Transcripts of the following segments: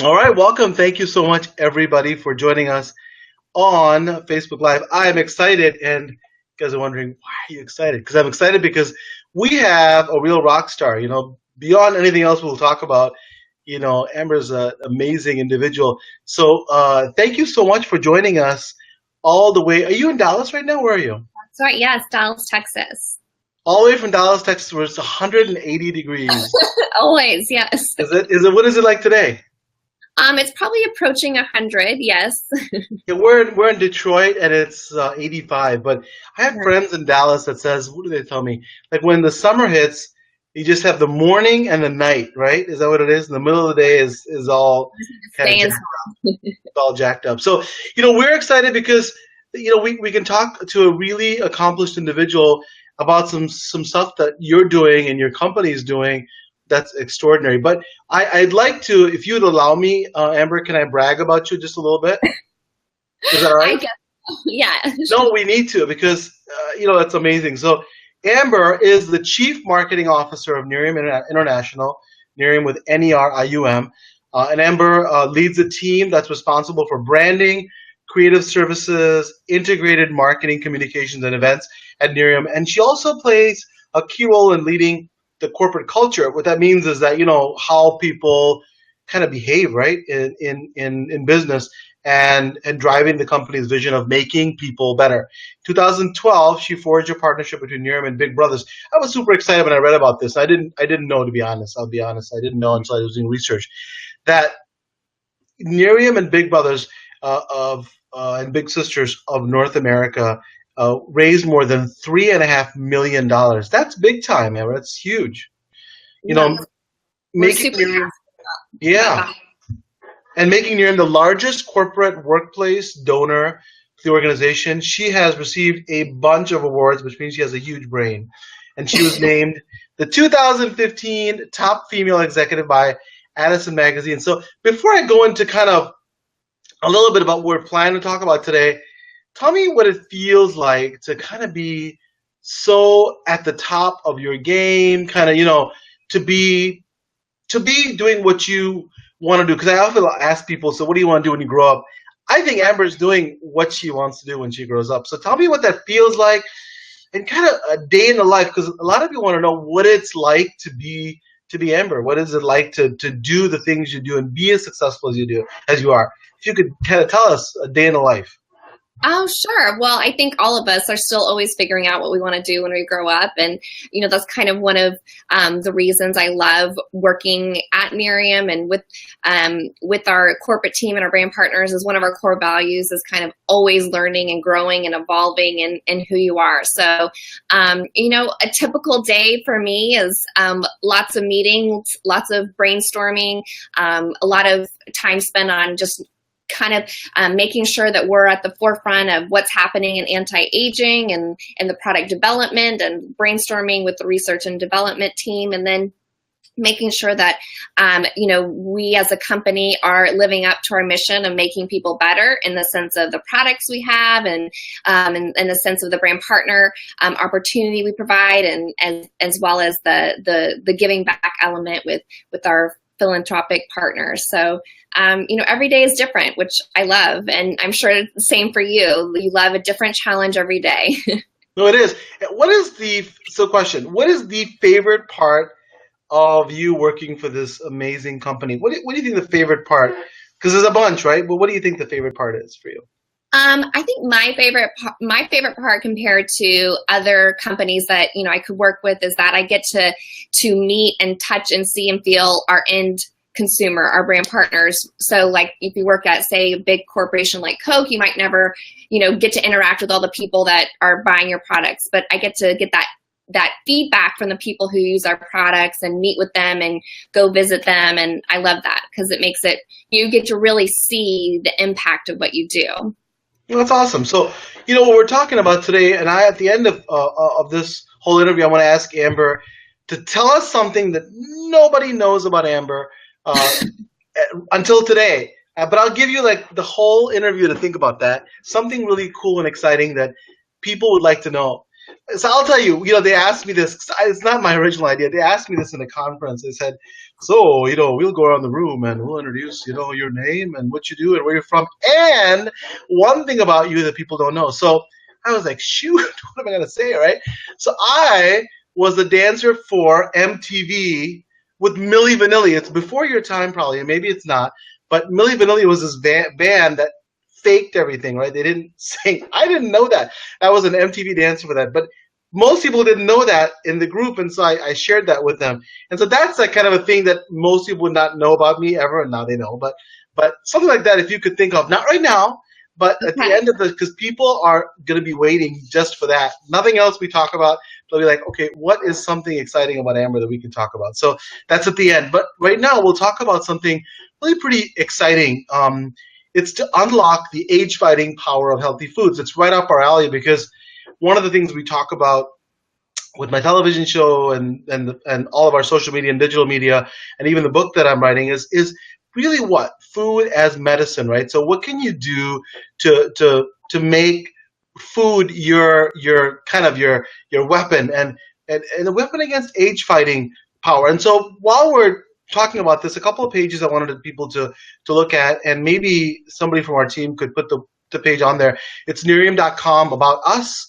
All right, welcome. Thank you so much, everybody, for joining us on Facebook Live. I am excited, and you guys are wondering, why are you excited? Because I'm excited because we have a real rock star. Beyond anything else we'll talk about, Amber's an amazing individual. So thank you so much for joining us all the way. Are you in Dallas right now? Where are you? That's right. Yes, Dallas, Texas. All the way from Dallas, Texas, where it's 180 degrees. Always, yes. What is it like today? It's probably approaching 100. Yes. Yeah, we're in Detroit and it's 85. But I have friends in Dallas that says, what do they tell me? Like when the summer hits, you just have the morning and the night, right? Is that what it is? And the middle of the day is all kind of Staying. jacked up. So we're excited because we can talk to a really accomplished individual about some stuff that you're doing and your company is doing that's extraordinary. But I'd like to, if you'd allow me, Amber, can I brag about you just a little bit? Is that all I right? guess. Yeah. No, we need to because that's amazing. So Amber is the Chief Marketing Officer of Nerium International, Nerium with Nerium, and Amber leads a team that's responsible for branding, creative services, integrated marketing, communications, and events at Nerium. And she also plays a key role in leading the corporate culture. What that means is that how people kind of behave, right, in business and driving the company's vision of making people better. 2012, she forged a partnership between Nerium and Big Brothers. I was super excited when I read about this. I didn't know, to be honest. I'll be honest. I didn't know until I was doing research that Nerium and Big Brothers of and Big Sisters of North America raised more than $3.5 million. That's big time, Amber. That's huge. You Yeah. know, We're making super Nerium, about yeah, that. and making Nerium the largest corporate workplace donor to the organization. She has received a bunch of awards, which means she has a huge brain. And she was named the 2015 top female executive by Addison Magazine. So before I go into kind of a little bit about what we're planning to talk about today, tell me what it feels like to kind of be so at the top of your game, kind of, to be doing what you want to do. Because I often ask people, so what do you want to do when you grow up? I think Amber's doing what she wants to do when she grows up. So tell me what that feels like and kind of a day in the life, because a lot of people want to know what it's like to be Amber. What is it like to do the things you do and be as successful as you are? If you could kind of tell us a day in the life. Oh, sure. Well, I think all of us are still always figuring out what we want to do when we grow up. And, that's kind of one of the reasons I love working at Nerium and with our corporate team and our brand partners is one of our core values is kind of always learning and growing and evolving in who you are. So, a typical day for me is lots of meetings, lots of brainstorming, a lot of time spent on just kind of making sure that we're at the forefront of what's happening in anti-aging and the product development and brainstorming with the research and development team, and then making sure that we as a company are living up to our mission of making people better in the sense of the products we have and in the sense of the brand partner opportunity we provide, and as well as the giving back element with our philanthropic partners. So, every day is different, which I love. And I'm sure it's the same for you. You love a different challenge every day. No, it is. Question, what is the favorite part of you working for this amazing company? What do you think the favorite part, because there's a bunch, right? But what do you think the favorite part is for you? I think my favorite part compared to other companies that I could work with is that I get to meet and touch and see and feel our end consumer, our brand partners. So like if you work at, say, a big corporation like Coke, you might never get to interact with all the people that are buying your products, but I get to get that feedback from the people who use our products and meet with them and go visit them. And I love that because it makes it, you get to really see the impact of what you do. Well, that's awesome. So, what we're talking about today, and at the end of this whole interview, I want to ask Amber to tell us something that nobody knows about Amber until today. But I'll give you like the whole interview to think about that. Something really cool and exciting that people would like to know. So I'll tell you, they asked me this. It's not my original idea. They asked me this in a conference. They said, so, we'll go around the room and we'll introduce, your name and what you do and where you're from. And one thing about you that people don't know. So I was like, shoot, what am I going to say, right? So I was the dancer for MTV with Milli Vanilli. It's before your time, probably, and maybe it's not. But Milli Vanilli was this band that faked everything, right? They didn't sing. I didn't know that. I was an MTV dancer for that. But most people didn't know that in the group, and so I shared that with them. And so that's like kind of a thing that most people would not know about me ever, and now they know. But something like that, if you could think of, not right now, but at the end of because people are going to be waiting just for that. Nothing else we talk about. They'll be like, okay, what is something exciting about Amber that we can talk about? So that's at the end. But right now, we'll talk about something really pretty exciting. It's to unlock the age-fighting power of healthy foods. It's right up our alley because one of the things we talk about with my television show and all of our social media and digital media, and even the book that I'm writing is really what food as medicine, right? So what can you do to make food your kind of your weapon and a weapon against age fighting power? And so while we're talking about this, a couple of pages I wanted people to look at, and maybe somebody from our team could put the page on there. It's Nerium.com about us.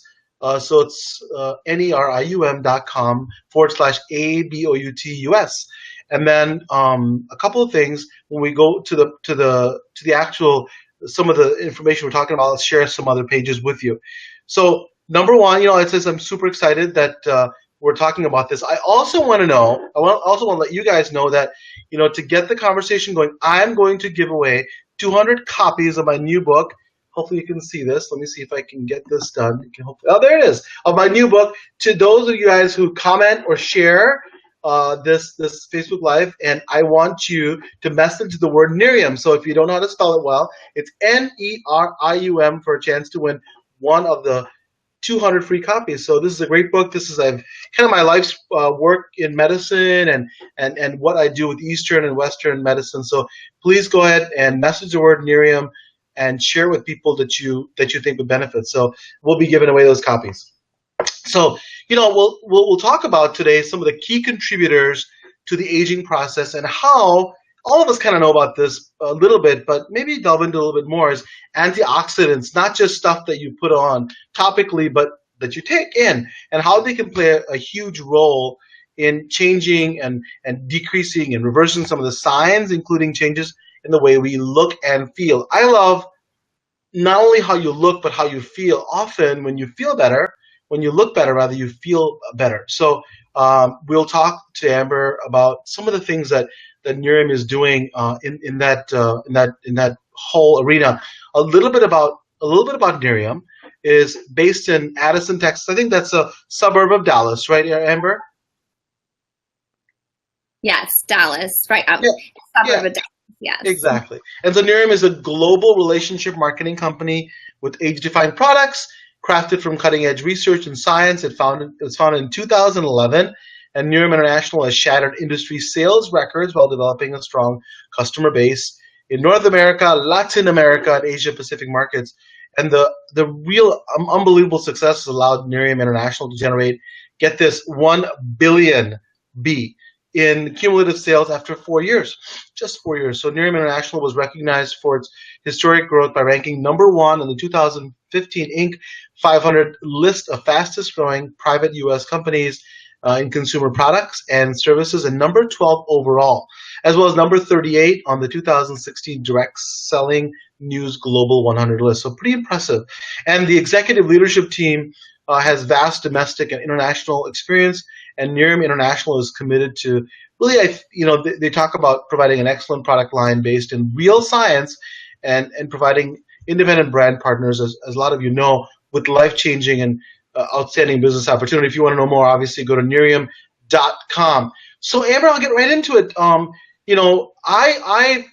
So it's Nerium.com/ABOUTUS. And then a couple of things when we go to the actual some of the information we're talking about. I'll share some other pages with you. So number one, it says I'm super excited that we're talking about this. I also want to know. I also want to let you guys know that to get the conversation going, I'm going to give away 200 copies of my new book. Hopefully you can see this. Let me see if I can get this done. There it is, of my new book. To those of you guys who comment or share this Facebook Live, and I want you to message the word Nerium. So if you don't know how to spell it well, it's Nerium for a chance to win one of the 200 free copies. So this is a great book. This is kind of my life's work in medicine and what I do with Eastern and Western medicine. So please go ahead and message the word Nerium and share with people that you think would benefit. So we'll be giving away those copies. So we'll talk about today some of the key contributors to the aging process and how all of us kind of know about this a little bit, but maybe delve into a little bit more is antioxidants, not just stuff that you put on topically, but that you take in, and how they can play a huge role in changing and decreasing and reversing some of the signs, including changes in the way we look and feel. I love not only how you look, but how you feel. Often when you feel better, when you look better, rather, you feel better. So we'll talk to Amber about some of the things that Nerium is doing in that whole arena. A little bit about Nerium is based in Addison, Texas. I think that's a suburb of Dallas, right, Amber? Yes, Dallas, right up. Yeah. Suburb of Dallas. Yes. Exactly. And so Nerium is a global relationship marketing company with age-defying products crafted from cutting-edge research and science. It was founded in 2011, and Nerium International has shattered industry sales records while developing a strong customer base in North America, Latin America, and Asia-Pacific markets. And the real unbelievable success has allowed Nerium International to generate, get this, 1 billion in cumulative sales after 4 years, just 4 years. So Nerium International was recognized for its historic growth by ranking number 1 in the 2015 Inc. 500 list of fastest growing private U.S. companies in consumer products and services, and number 12 overall, as well as number 38 on the 2016 Direct Selling News Global 100 list. So pretty impressive. And the executive leadership team has vast domestic and international experience, and Nerium International is committed to really, they talk about providing an excellent product line based in real science and providing independent brand partners, as a lot of you know, with life-changing and outstanding business opportunity. If you want to know more, obviously go to Nerium.com. So Amber, I'll get right into it. I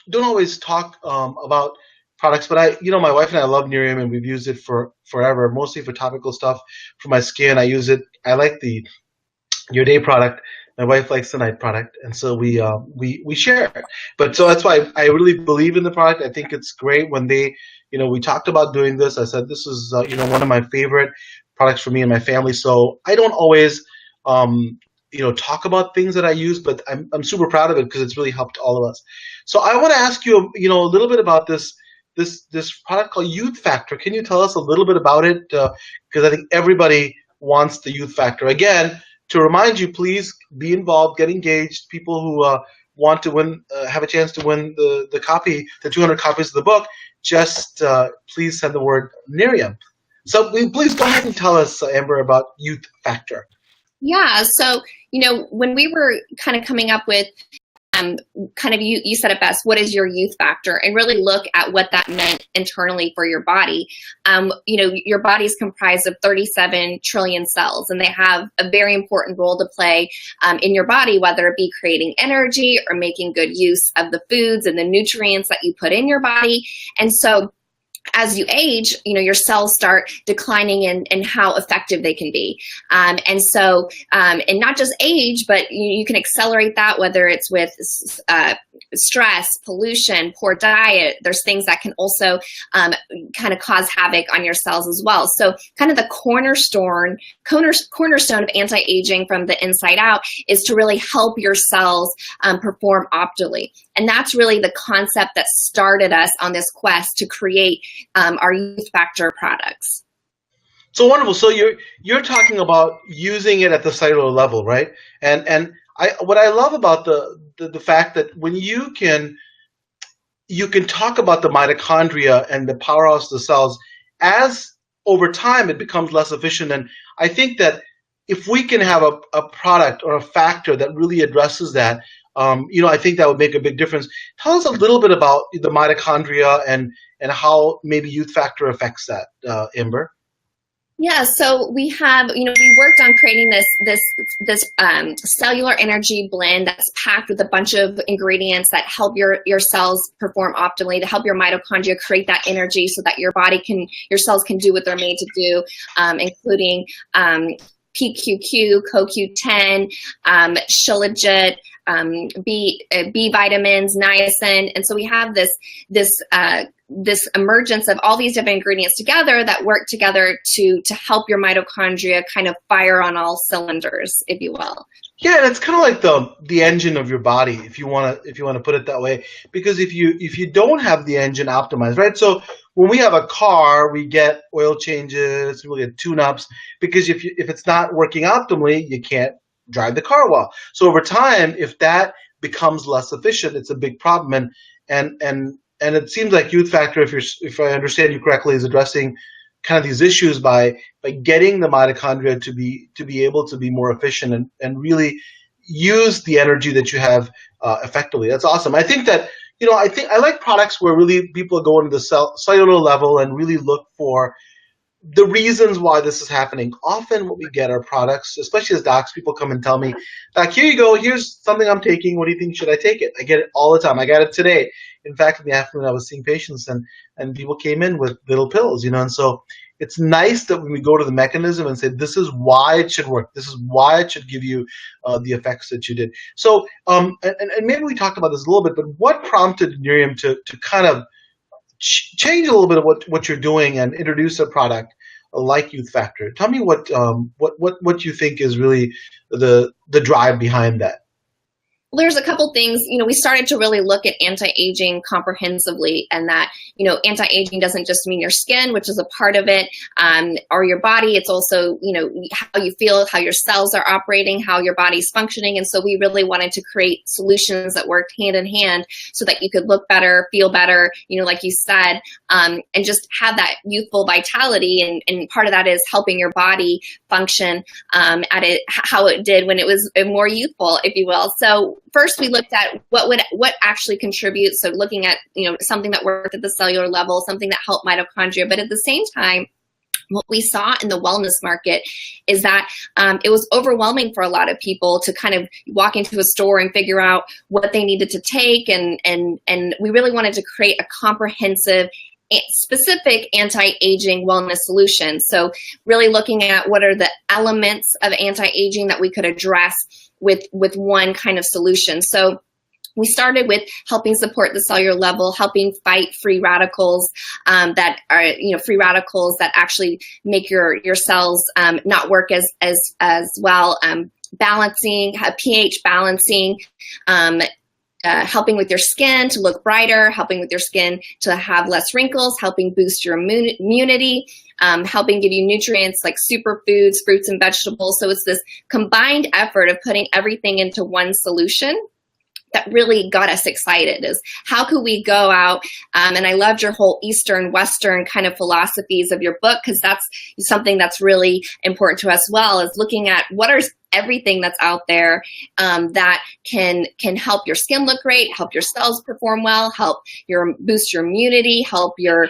don't always talk about products, but my wife and I love Nerium, and we've used it for forever, mostly for topical stuff for my skin. I use it. I like the Your Day product. My wife likes the night product, and so we share it. But so that's why I really believe in the product. I think it's great when we talked about doing this. I said this is one of my favorite products for me and my family. So I don't always, talk about things that I use, but I'm super proud of it because it's really helped all of us. So I want to ask you, a little bit about this product called Youth Factor. Can you tell us a little bit about it? Because I think everybody wants the Youth Factor. Again, to remind you, please be involved, get engaged. People who want to win, have a chance to win the 200 copies of the book, just please send the word Nerium. So please go ahead and tell us, Amber, about Youth Factor. Yeah, so, when we were kind of coming up with you said it best, what is your youth factor, and really look at what that meant internally for your body. Your body is comprised of 37 trillion cells, and they have a very important role to play in your body, whether it be creating energy or making good use of the foods and the nutrients that you put in your body. And so as you age, your cells start declining in how effective they can be. And not just age, but you can accelerate that, whether it's with stress, pollution, poor diet. There's things that can also kind of cause havoc on your cells as well. So kind of the cornerstone of anti-aging from the inside out is to really help your cells perform optimally. And that's really the concept that started us on this quest to create our Youth Factor products. So wonderful. So you're talking about using it at the cellular level, right? And what I love about the fact that when you can talk about the mitochondria and the powerhouse of the cells, as over time it becomes less efficient. And I think that if we can have a product or a factor that really addresses that, I think that would make a big difference. Tell us a little bit about the mitochondria and how maybe Youth Factor affects that, Amber. Yeah, so we have, we worked on creating this cellular energy blend that's packed with a bunch of ingredients that help your cells perform optimally, to help your mitochondria create that energy so that your cells can do what they're made to do, including PQQ, CoQ10, Shilajit, B vitamins, niacin, and so we have this emergence of all these different ingredients together that work together to help your mitochondria kind of fire on all cylinders, if you will. Yeah, and it's kind of like the engine of your body, if you want to put it that way. Because if you don't have the engine optimized, right? So when we have a car, we get oil changes, we get tune-ups, because if it's not working optimally, you can't drive the car well. So over time, if that becomes less efficient, it's a big problem. And it seems like Youth Factor, if I understand you correctly, is addressing kind of these issues by getting the mitochondria to be able to be more efficient and really use the energy that you have effectively. That's awesome. I think that I like products where really people go into the cellular level and really look for the reasons why this is happening. Often what we get are products, especially as docs, people come and tell me, Doc, here you go, here's something I'm taking, what do you think, should I take it? I get it all the time. I got it today. In fact, in the afternoon I was seeing patients and people came in with little pills, and so it's nice that when we go to the mechanism and say, this is why it should work, this is why it should give you the effects that you did. So, and maybe we talked about this a little bit, but what prompted Nerium to kind of change a little bit of what you're doing and introduce a product like Youth Factor? Tell me what you think is really the drive behind that. Well, there's a couple things. We started to really look at anti-aging comprehensively, and that, anti-aging doesn't just mean your skin, which is a part of it, or your body. It's also, how you feel, how your cells are operating, how your body's functioning. And so we really wanted to create solutions that worked hand in hand so that you could look better, feel better, like you said, and just have that youthful vitality. And part of that is helping your body function at it, how it did when it was more youthful, if you will. So first we looked at what actually contributes. So looking at, something that worked at the cellular level, something that helped mitochondria, but at the same time, what we saw in the wellness market is that it was overwhelming for a lot of people to kind of walk into a store and figure out what they needed to take. And we really wanted to create a comprehensive, specific anti-aging wellness solution. So really looking at what are the elements of anti-aging that we could address with one kind of solution. So we started with helping support the cellular level, helping fight free radicals that are, free radicals that actually make your cells not work as well. Balancing, pH balancing, helping with your skin to look brighter, helping with your skin to have less wrinkles, helping boost your immunity, helping give you nutrients like superfoods, fruits and vegetables. So it's this combined effort of putting everything into one solution that really got us excited. Is how could we go out, and I loved your whole Eastern, Western kind of philosophies of your book, because that's something that's really important to us as well, is looking at what are everything that's out there that can help your skin look great, help your cells perform well, help boost your immunity, help your,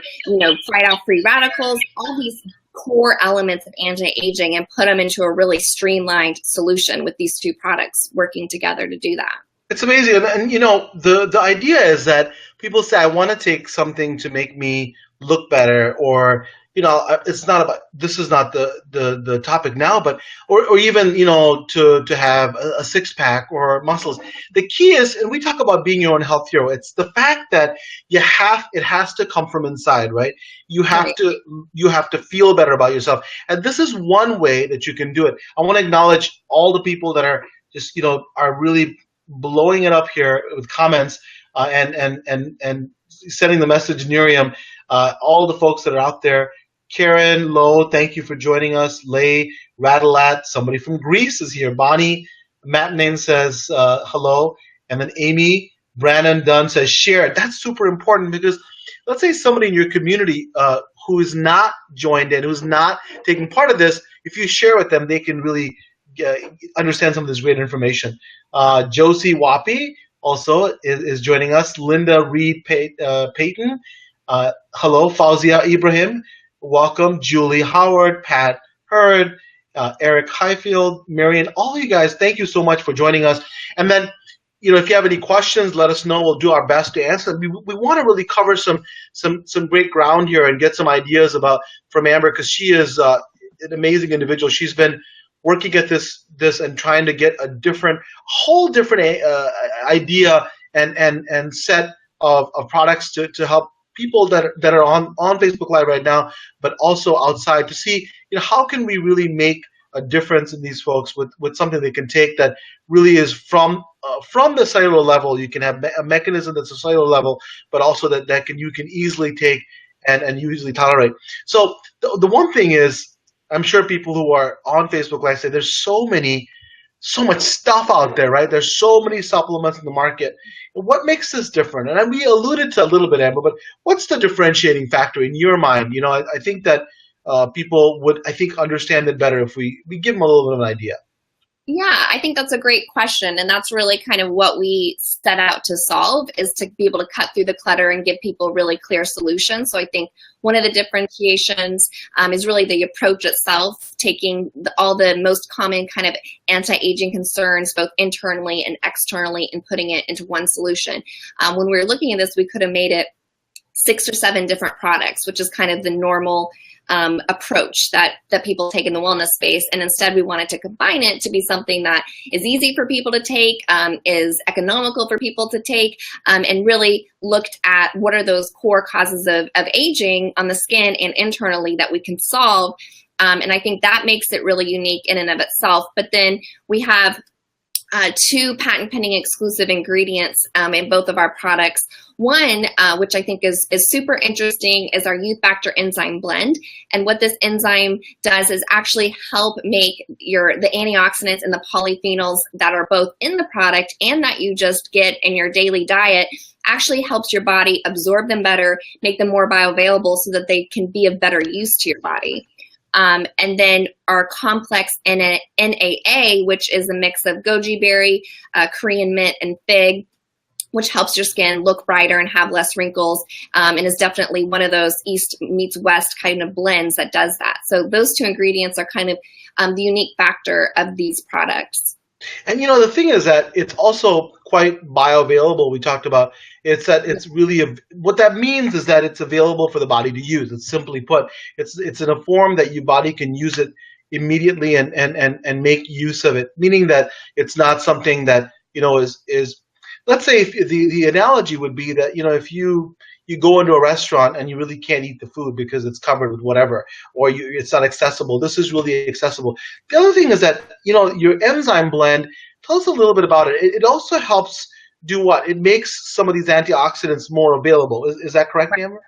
fight off free radicals, all these core elements of anti-aging, and put them into a really streamlined solution with these two products working together to do that. It's amazing. And the idea is that people say, I want to take something to make me look better, or, it's not about, this is not the topic now, but, or even, to have a six pack or muscles. The key is, and we talk about being your own health hero, it's the fact that it has to come from inside, right? You have to feel better about yourself. And this is one way that you can do it. I want to acknowledge all the people that are just, are really blowing it up here with comments and sending the message, Nerium, all the folks that are out there. Karen Lowe, thank you for joining us. Lay Rattleat, somebody from Greece is here. Bonnie Matnane says hello. And then Amy Brannon Dunn says share it. That's super important, because let's say somebody in your community who is not joined in, who's not taking part of this, if you share with them, they can really understand some of this great information. Josie Wapi also is joining us. Linda Reed Payton. Hello. Fauzia Ibrahim. Welcome. Julie Howard. Pat Hurd. Eric Highfield. Marion. All of you guys, thank you so much for joining us. And then, if you have any questions, let us know. We'll do our best to answer. We want to really cover some great ground here and get some ideas from Amber, because she is an amazing individual. She's been working at this and trying to get a whole different idea and set of products to help people that are on Facebook Live right now, but also outside, to see how can we really make a difference in these folks with something they can take that really is from the cellular level. You can have a mechanism that's a cellular level, but also that you can easily take and usually tolerate. So the one thing is, I'm sure people who are on Facebook Live say there's so much stuff out there, right? There's so many supplements in the market. What makes this different? And we alluded to a little bit, Amber, but what's the differentiating factor in your mind? I think that people would, understand it better if we give them a little bit of an idea. Yeah, I think that's a great question. And that's really kind of what we set out to solve, is to be able to cut through the clutter and give people really clear solutions. So I think one of the differentiations is really the approach itself, taking all the most common kind of anti-aging concerns, both internally and externally, and putting it into one solution. When we were looking at this, we could have made it 6 or 7 different products, which is kind of the normal approach that people take in the wellness space. And instead, we wanted to combine it to be something that is easy for people to take, is economical for people to take, and really looked at what are those core causes of aging on the skin and internally that we can solve. And I think that makes it really unique in and of itself. But then we have 2 patent pending exclusive ingredients in both of our products. One, which I think is super interesting, is our Youth Factor enzyme blend. And what this enzyme does is actually help make the antioxidants and the polyphenols that are both in the product and that you just get in your daily diet, actually helps your body absorb them better, make them more bioavailable so that they can be of better use to your body. And then our complex NAA, which is a mix of goji berry, Korean mint, and fig, which helps your skin look brighter and have less wrinkles, and is definitely one of those East meets West kind of blends that does that. So those 2 ingredients are kind of the unique factor of these products. And the thing is that it's also quite bioavailable. We talked about it's really what that means is that it's available for the body to use. It's simply put, it's in a form that your body can use it immediately and make use of it. Meaning that it's not something that is let's say if the analogy would be that, if you go into a restaurant and you really can't eat the food because it's covered with whatever, or it's not accessible. This is really accessible. The other thing is that, your enzyme blend, tell us a little bit about it. It also helps do what? It makes some of these antioxidants more available. Is that correct, Amber?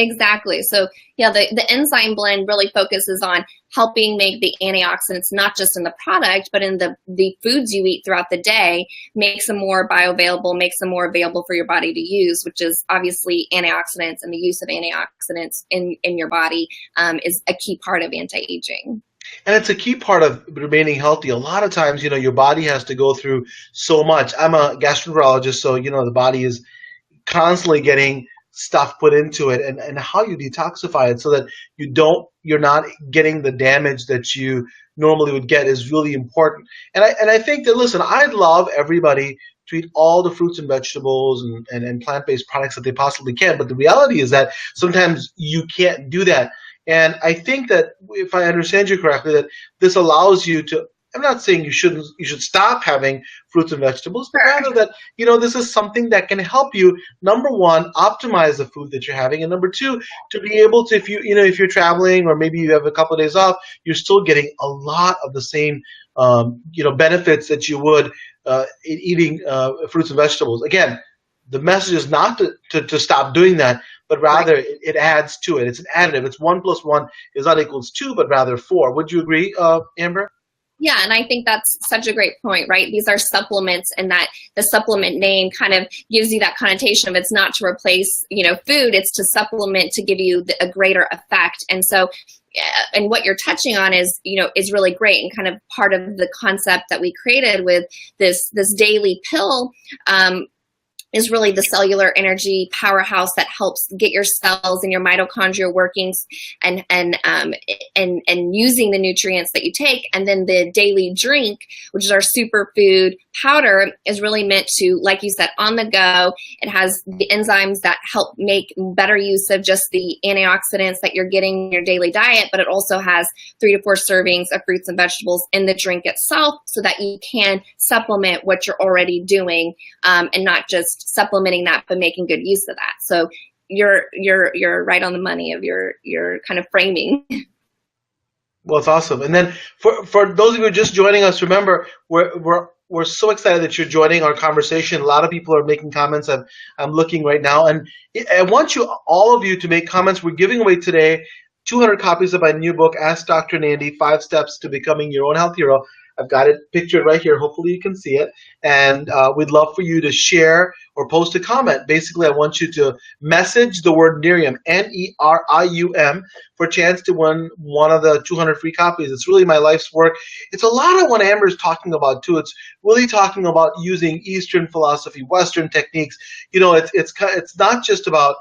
Exactly. So yeah, the enzyme blend really focuses on helping make the antioxidants, not just in the product, but in the foods you eat throughout the day, makes them more bioavailable, makes them more available for your body to use, which is obviously antioxidants, and the use of antioxidants in your body is a key part of anti-aging. And it's a key part of remaining healthy. A lot of times, your body has to go through so much. I'm a gastroenterologist, so, the body is constantly getting stuff put into it, and how you detoxify it so that you're not getting the damage that you normally would get is really important. And I think that, listen, I'd love everybody to eat all the fruits and vegetables and plant-based products that they possibly can, but the reality is that sometimes you can't do that. And I think that, if I understand you correctly, that this allows you to, I'm not saying you should stop having fruits and vegetables, but rather that, this is something that can help you, number one, optimize the food that you're having, and number two, to be able to, if if you're traveling or maybe you have a couple of days off, you're still getting a lot of the same, benefits that you would eating fruits and vegetables. Again, the message is not to stop doing that, but rather it adds to it. It's an additive. It's 1 + 1 is not equals 2, but rather 4. Would you agree, Amber? Yeah, and I think that's such a great point, right? These are supplements, and that the supplement name kind of gives you that connotation of it's not to replace, food, it's to supplement to give you a greater effect. And so, and what you're touching on is, is really great, and kind of part of the concept that we created with this daily pill, is really the cellular energy powerhouse that helps get your cells and your mitochondria working and using the nutrients that you take. And then the daily drink, which is our superfood powder, is really meant to, like you said, on the go. It has the enzymes that help make better use of just the antioxidants that you're getting in your daily diet, but it also has 3 to 4 servings of fruits and vegetables in the drink itself, so that you can supplement what you're already doing, and not just supplementing that, but making good use of that. So you're right on the money of your kind of framing. Well, it's awesome. And then for those of you just joining us, remember, we're so excited that you're joining our conversation. A lot of people are making comments. I'm looking right now, and I want all of you to make comments. We're giving away today 200 copies of my new book, Ask Dr. Nandi, 5 Steps to Becoming Your Own Health Hero. I've got it pictured right here. Hopefully you can see it. And we'd love for you to share or post a comment. Basically, I want you to message the word Nerium, Nerium, for a chance to win one of the 200 free copies. It's really my life's work. It's a lot of what Amber is talking about, too. It's really talking about using Eastern philosophy, Western techniques. It's not just about,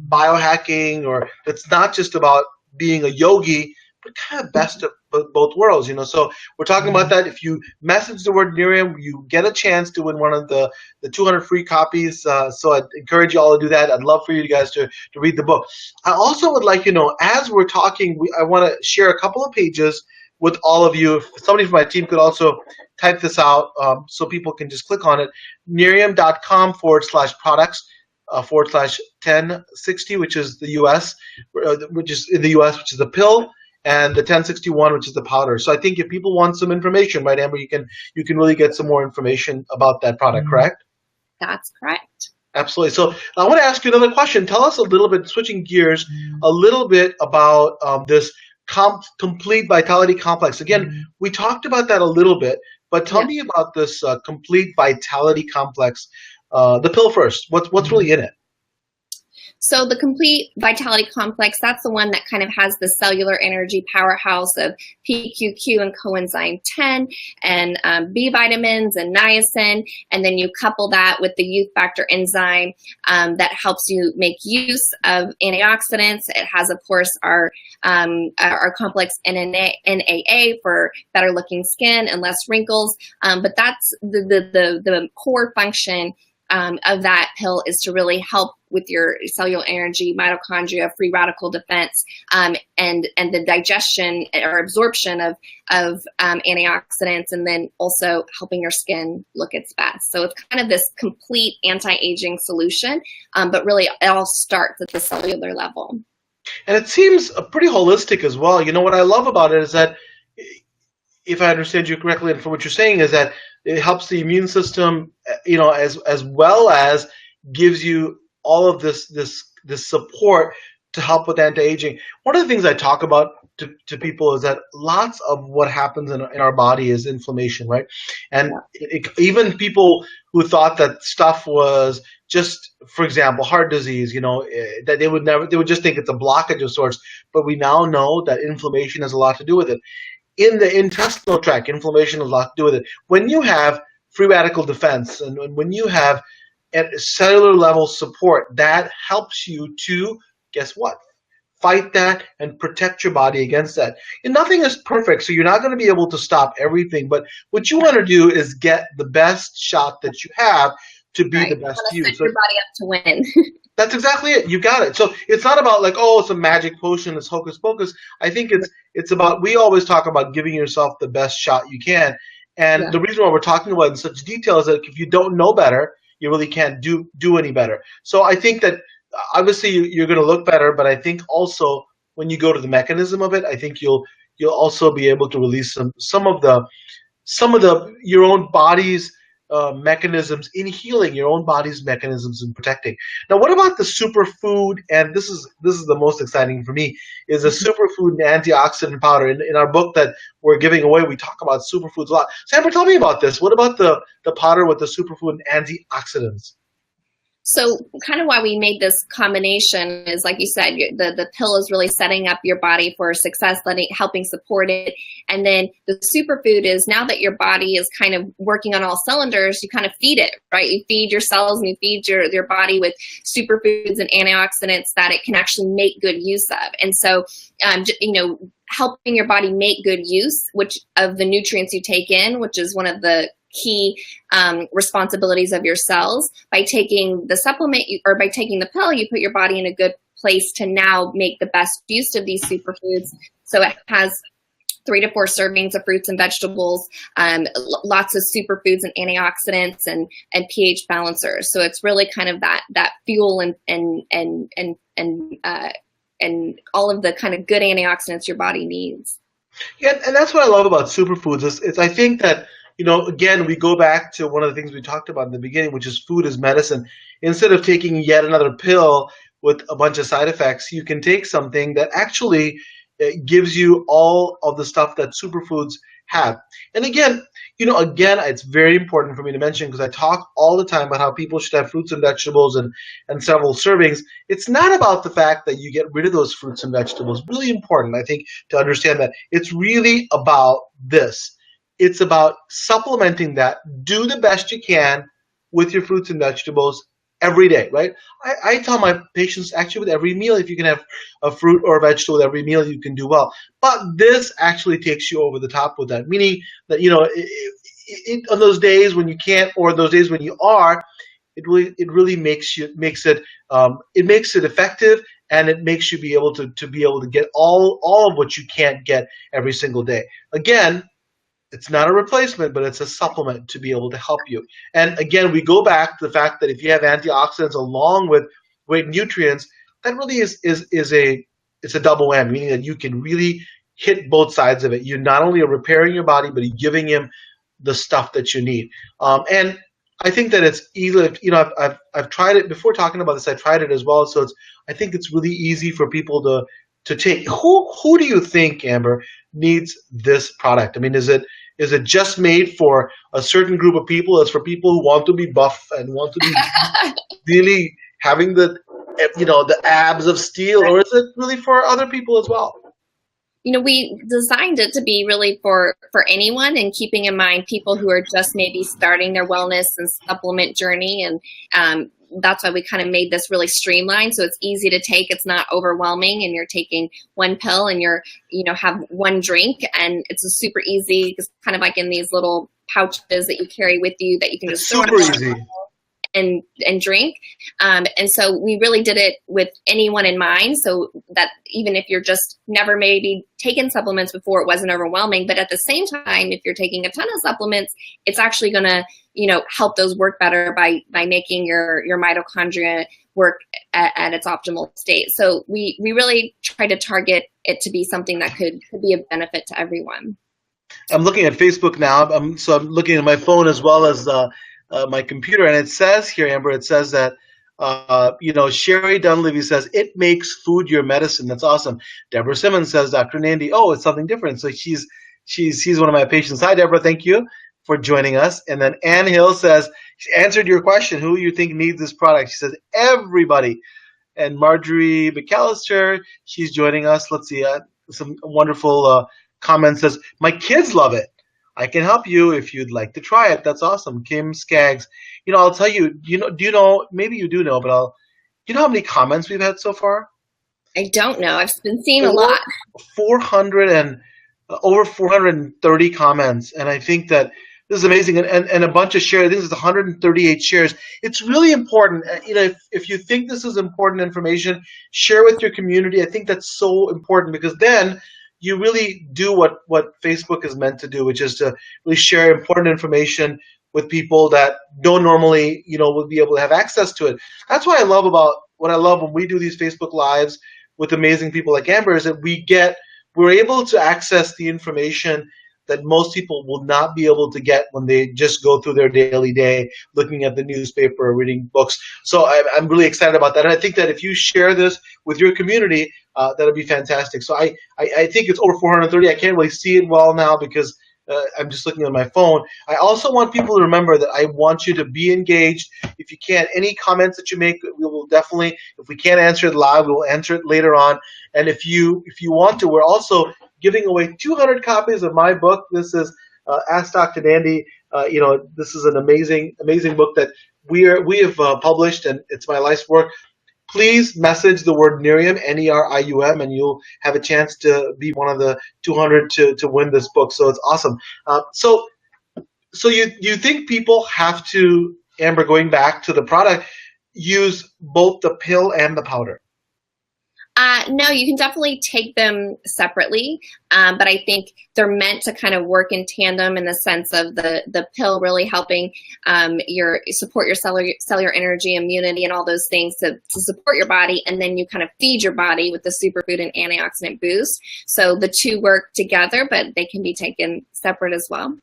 biohacking, or it's not just about being a yogi, but kind of best of both worlds, So we're talking about that. If you message the word Nerium, you get a chance to win one of the 200 free copies. So I'd encourage you all to do that. I'd love for you guys to read the book. I also would like, as we're talking, I want to share a couple of pages with all of you. If somebody from my team could also type this out, so people can just click on it. Nerium.com/products. /1060, which is the US, which is in the US, which is the pill, and the 1061, which is the powder. So I think if people want some information, right, Amber, you can really get some more information about that product, correct? That's correct. Absolutely. So I want to ask you another question. Tell us a little bit, switching gears, a little bit about this complete vitality complex. Again, we talked about that a little bit, but tell me about this complete vitality complex. The pill first. What's really in it? So the complete vitality complex, that's the one that kind of has the cellular energy powerhouse of PQQ and coenzyme 10 and B vitamins and niacin. And then you couple that with the youth factor enzyme that helps you make use of antioxidants. It has, of course, our complex NAA for better looking skin and less wrinkles. But that's the core function of that pill, is to really help with your cellular energy, mitochondria, free radical defense, and the digestion or absorption of antioxidants, and then also helping your skin look its best. So it's kind of this complete anti-aging solution, but really it all starts at the cellular level. And it seems pretty holistic as well. You know, what I love about it is that, if I understand you correctly, and from what you're saying, is that it helps the immune system, you know, as well as gives you all of this support to help with anti-aging. One of the things I talk about to people is that lots of what happens in our body is inflammation, right? And even people who thought that stuff was just, for example, heart disease, you know, that they would just think it's a blockage of sorts. But we now know that inflammation has a lot to do with it. In the intestinal tract, inflammation has a lot to do with it. When you have free radical defense and when you have at cellular level support, that helps you to, guess what? Fight that and protect your body against that. And nothing is perfect, so you're not going to be able to stop everything. But what you want to do is get the best shot that you have to be the best you. Set your body up to win. That's exactly it. You got it. So it's not about like, oh, it's a magic potion, it's hocus pocus. I think it's about, we always talk about giving yourself the best shot you can. And the reason why we're talking about it in such detail is that if you don't know better, you really can't do any better. So I think that obviously you're going to look better, but I think also when you go to the mechanism of it, I think you'll also be able to release some of the your own body's mechanisms in healing, your own body's mechanisms in protecting. Now, what about the superfood? And this is the most exciting for me, is a superfood and antioxidant powder. In our book that we're giving away, we talk about superfoods a lot. So, Amber, tell me about this. What about the powder with the superfood and antioxidants? So kind of why we made this combination is, like you said, the pill is really setting up your body for success, helping support it. And then the superfood is, now that your body is kind of working on all cylinders, you kind of feed it, right? You feed your cells and you feed your body with superfoods and antioxidants that it can actually make good use of. And so, you know, helping your body make good use of the nutrients you take in, which is one of the key responsibilities of your cells. By taking the supplement or by taking the pill, you put your body in a good place to now make the best use of these superfoods. So it has 3 to 4 servings of fruits and vegetables, lots of superfoods and antioxidants and pH balancers. So it's really kind of that fuel and all of the kind of good antioxidants your body needs. Yeah, and that's what I love about superfoods. Is I think that, you know, again, we go back to one of the things we talked about in the beginning, which is food as medicine. Instead of taking yet another pill with a bunch of side effects, you can take something that actually gives you all of the stuff that superfoods have. And again, you know, it's very important for me to mention, because I talk all the time about how people should have fruits and vegetables and several servings. It's not about the fact that you get rid of those fruits and vegetables. Really important, I think, to understand that. It's really about this. It's about supplementing that. Do the best you can with your fruits and vegetables every day, right? I tell my patients, actually, with every meal, if you can have a fruit or a vegetable with every meal, you can do well. But this actually takes you over the top with that, meaning that, you know, on those days when you can't, or those days when you are, it really makes it effective, and it makes you be able to get all of what you can't get every single day. Again, it's not a replacement, but it's a supplement to be able to help you. And again, we go back to the fact that if you have antioxidants along with great nutrients, that really is a double whammy, meaning that you can really hit both sides of it. You not only are repairing your body, but you're giving him the stuff that you need. And I think that it's easy. You know, I've tried it before talking about this. I tried it as well, so I think it's really easy for people to take. Who do you think, Amber, needs this product? I mean, is it just made for a certain group of people? It's for people who want to be buff and want to be really having the abs of steel, or is it really for other people as well? You know, we designed it to be really for anyone, and keeping in mind people who are just maybe starting their wellness and supplement journey. And that's why we kind of made this really streamlined, so it's easy to take. It's not overwhelming, and you're taking one pill and have one drink, and it's a super easy. It's kind of like in these little pouches that you carry with you that you can just super easy. and drink. And so we really did it with anyone in mind, so that even if you're just never maybe taken supplements before, it wasn't overwhelming. But at the same time, if you're taking a ton of supplements, it's actually going to, help those work better by making your mitochondria work at its optimal state. So we really try to target it to be something that could be a benefit to everyone. I'm looking at Facebook now, so I'm looking at my phone as well as my computer, and it says here, Amber, it says that, Sherry Dunleavy says, it makes food your medicine. That's awesome. Deborah Simmons says, Dr. Nandi, oh, it's something different. So she's one of my patients. Hi, Deborah. Thank you for joining us. And then Ann Hill says, she answered your question, who you think needs this product? She says, everybody. And Marjorie McAllister, she's joining us. Let's see, some wonderful comments. Says, my kids love it. I can help you if you'd like to try it. That's awesome. Kim Skaggs. I'll tell you, do you know, maybe you do know, but do you know how many comments we've had so far? I don't know. I've been seeing a lot. 400 and over 430 comments. And I think that this is amazing. And a bunch of shares. I think it's 138 shares. It's really important. If you think this is important information, share with your community. I think that's so important, because then you really do what Facebook is meant to do, which is to really share important information with people that don't normally, would be able to have access to it. That's what I love when we do these Facebook Lives with amazing people like Amber, is that we're able to access the information that most people will not be able to get when they just go through their daily day looking at the newspaper or reading books. So I'm really excited about that. And I think that if you share this with your community, that'll be fantastic. So I think it's over 430. I can't really see it well now because I'm just looking on my phone. I also want people to remember that I want you to be engaged. If you can, any comments that you make, we will definitely, if we can't answer it live, we will answer it later on. And if you want to, we're also giving away 200 copies of my book. This is Ask Dr. Nandi. This is an amazing book that we have published, and it's my life's work. Please message the word Nerium, Nerium, and you'll have a chance to be one of the 200 to win this book. So it's awesome. So you think people have to, Amber, going back to the product, use both the pill and the powder? No, you can definitely take them separately, but I think they're meant to kind of work in tandem, in the sense of the pill really helping support your cellular energy, immunity, and all those things to support your body, and then you kind of feed your body with the superfood and antioxidant boost. So the two work together, but they can be taken separate as well.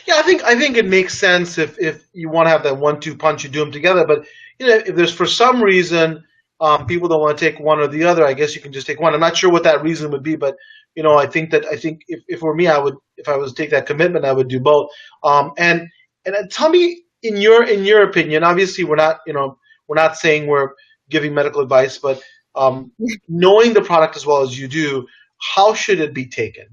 Yeah, I think it makes sense if you want to have that 1-2 punch, you do them together. But if there's for some reason people don't want to take one or the other, I guess you can just take one. I'm not sure what that reason would be, but I think if it were me, if I was to take that commitment, I would do both. And tell me, in your opinion, obviously we're not saying we're giving medical advice, but knowing the product as well as you do, how should it be taken?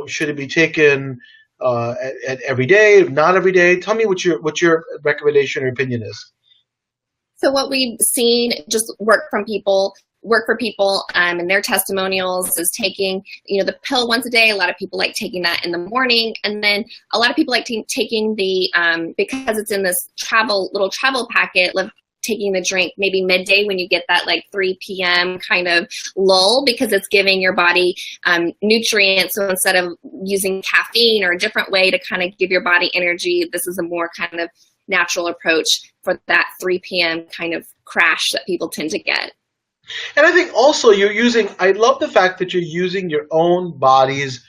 Should it be taken at every day, not every day? Tell me what your recommendation or opinion is. So what we've seen just work for people and their testimonials is taking, the pill once a day. A lot of people like taking that in the morning. And then a lot of people like taking the, because it's in this little travel packet, taking the drink maybe midday when you get that like 3 p.m. kind of lull, because it's giving your body nutrients. So instead of using caffeine or a different way to kind of give your body energy, this is a more kind of natural approach for that 3 p.m. kind of crash that people tend to get. And I think also I love the fact that you're using your own body's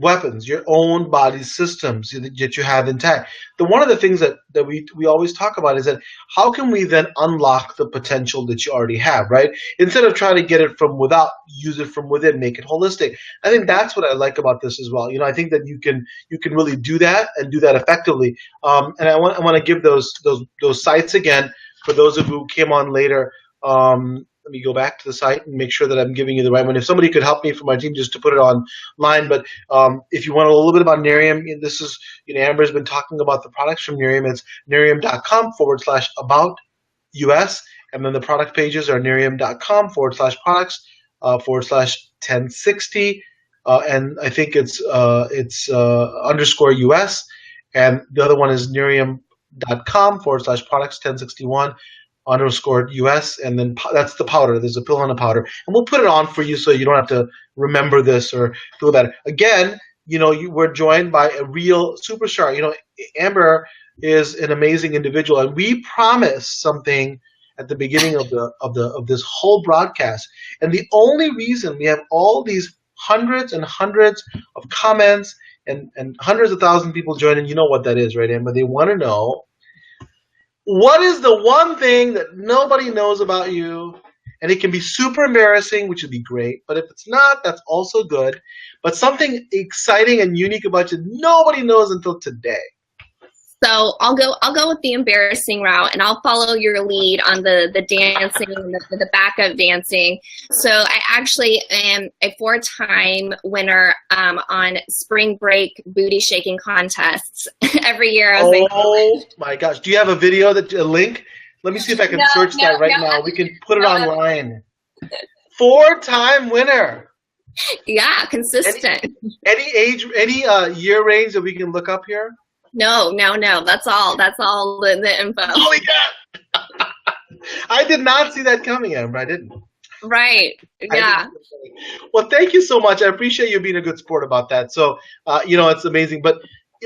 weapons, your own body's systems that you have intact. One of the things that we always talk about is that how can we then unlock the potential that you already have, right? Instead of trying to get it from without, use it from within, make it holistic. I think that's what I like about this as well. I think that you can really do that and do that effectively. And I want to give those sites again for those of you who came on later. Let me go back to the site and make sure that I'm giving you the right one. If somebody could help me from my team just to put it online. But if you want a little bit about Nerium, this is, Amber's been talking about the products from Nerium. It's nerium.com/about-US. And then the product pages are nerium.com/products/1060. And I think it's _US. And the other one is Nerium amberolson.com/products 1061 underscore US, and then that's the powder. There's a pill and a powder, and we'll put it on for you so you don't have to remember this or feel better. Again, we're joined by a real superstar. Amber is an amazing individual, and we promised something at the beginning of this whole broadcast. And the only reason we have all these hundreds and hundreds of comments and hundreds of thousands of people joining, you know what that is, right, Amber? They want to know, what is the one thing that nobody knows about you? And it can be super embarrassing, which would be great. But if it's not, that's also good. But something exciting and unique about you nobody knows until today. So I'll go with the embarrassing route, and I'll follow your lead on the dancing, the backup dancing. So I actually am a 4-time winner on spring break booty shaking contests every year. Oh my gosh! Do you have a video, a link? Let me see if I can search that right now. We can put it online. 4-time winner. Yeah, consistent. Any age, any year range that we can look up here? No. That's all the info. Oh yeah. I did not see that coming, Amber. I didn't. Right. Yeah. Well, thank you so much. I appreciate you being a good sport about that. So, it's amazing. But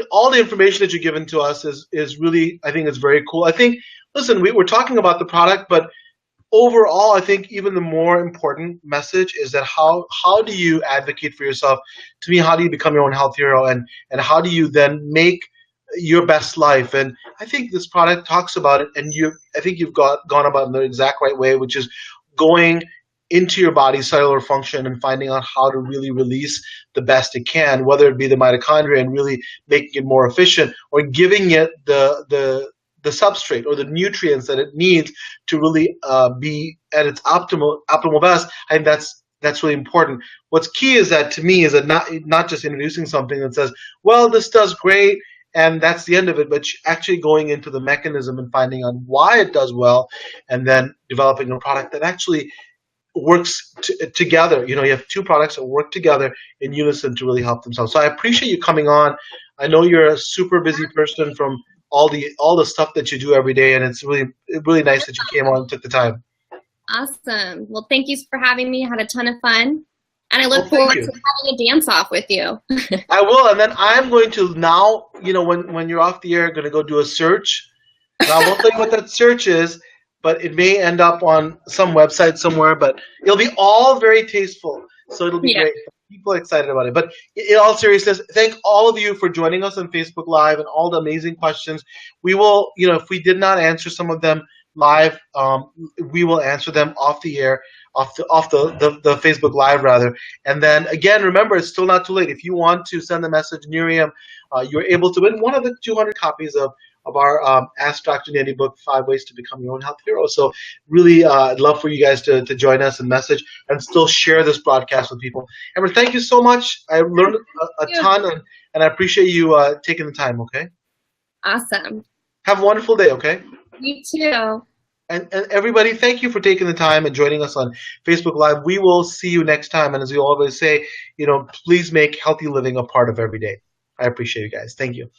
all the information that you've given to us is really, I think it's very cool. I think, listen, we're talking about the product, but overall, I think even the more important message is that how do you advocate for yourself? To me, how do you become your own health hero, and how do you then make your best life? And I think this product talks about it, and I think you've gone about it in the exact right way, which is going into your body's cellular function and finding out how to really release the best it can, whether it be the mitochondria and really making it more efficient, or giving it the substrate or the nutrients that it needs to really be at its optimal best. I think that's really important. What's key is that, to me, is that not just introducing something that says, well, this does great, and that's the end of it, but actually going into the mechanism and finding out why it does well, and then developing a product that actually works together. You have 2 products that work together in unison to really help themselves. So I appreciate you coming on. I know you're a super busy person from all the stuff that you do every day, and it's really nice that you came on and took the time. Awesome. Well, thank you for having me. I had a ton of fun. And I look forward to having a dance-off with you. I will, and then I'm going to now, when you're off the air, going to go do a search. And I won't tell you what that search is, but it may end up on some website somewhere, but it'll be all very tasteful, so it'll be great. People are excited about it. But in all seriousness, thank all of you for joining us on Facebook Live and all the amazing questions. We will, if we did not answer some of them live, we will answer them off the air, off the Facebook Live rather. And then again, remember, it's still not too late. If you want to send a message, Nerium, you're able to win one of the 200 copies of our Ask Dr. Nandi book, 5 Ways to Become Your Own Health Hero. So really, I'd love for you guys to join us and message and still share this broadcast with people. Amber, thank you so much. I learned a ton, and I appreciate you taking the time, okay? Awesome. Have a wonderful day, okay? You too. And everybody, thank you for taking the time and joining us on Facebook Live. We will see you next time. And as we always say, please make healthy living a part of every day. I appreciate you guys. Thank you.